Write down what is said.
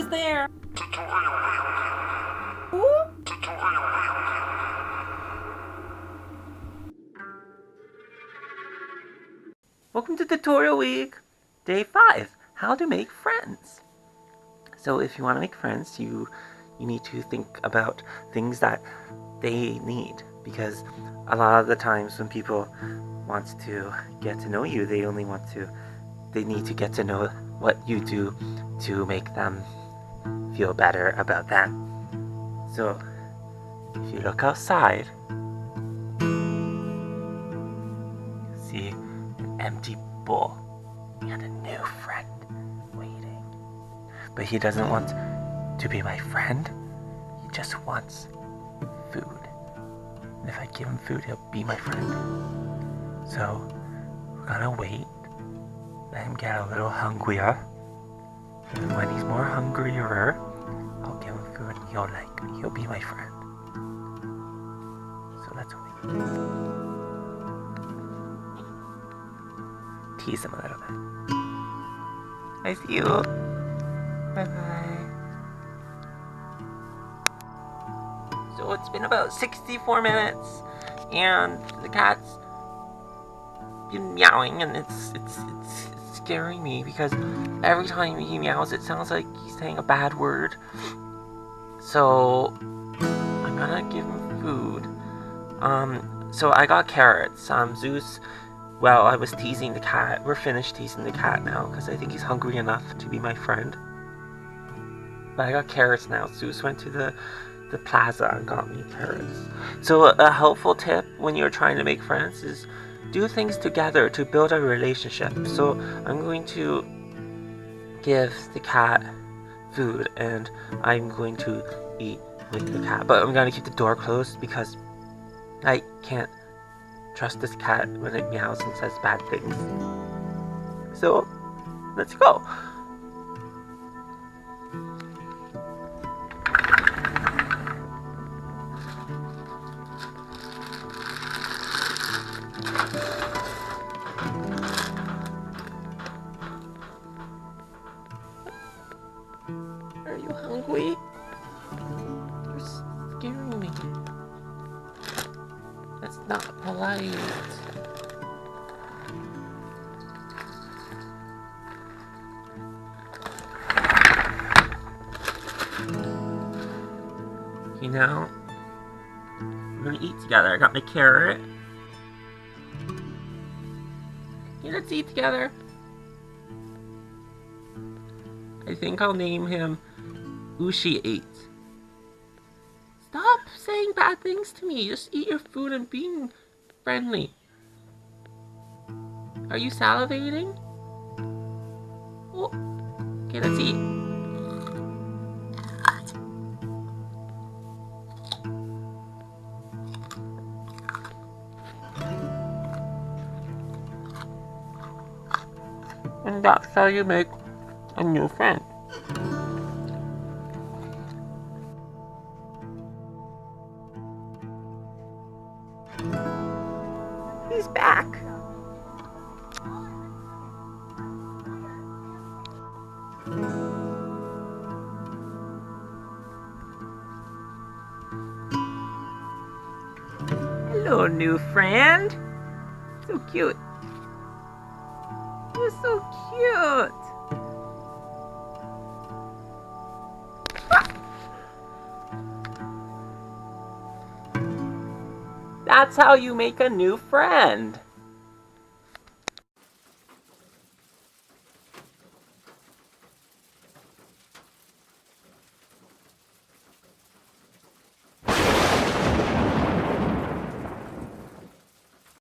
Who's there? Who? Welcome to Tutorial Week, Day 5, How to Make Friends. So if you want to make friends, you need to think about things that they need, because a lot of the times when people want to get to know you, they need to get to know what you do to make them feel better about that. So if you look outside, you see an empty bowl and a new friend waiting. But he doesn't want to be my friend. He just wants food. And if I give him food, he'll be my friend. So we're gonna wait, let him get a little hungrier. And when he's more hungrier, I'll give him food and he'll be my friend. So let's wait. Tease him a little bit. I see you. Bye-bye. So it's been about 64 minutes, and the cat's been meowing, and it's scaring me, because every time he meows, it sounds like he's saying a bad word. So I'm gonna give him food. So I got carrots. Zeus, well, I was teasing the cat. We're finished teasing the cat now, because I think he's hungry enough to be my friend. But I got carrots now. Zeus went to the plaza and got me carrots. So a helpful tip when you're trying to make friends is do things together to build a relationship. So I'm going to give the cat food, and I'm going to eat with the cat. But I'm going to keep the door closed, because I can't trust this cat when it meows and says bad things. So let's go. Are you hungry? You're scaring me. That's not polite. Okay, now we're gonna eat together. I got my carrot. Okay, let's eat together. I think I'll name him Ushi8. Stop saying bad things to me. Just eat your food and being friendly. Are you salivating? Oh, okay, let's eat. And that's how you make a new friend. He's back. Hello, new friend. So cute. You're so cute. That's how you make a new friend.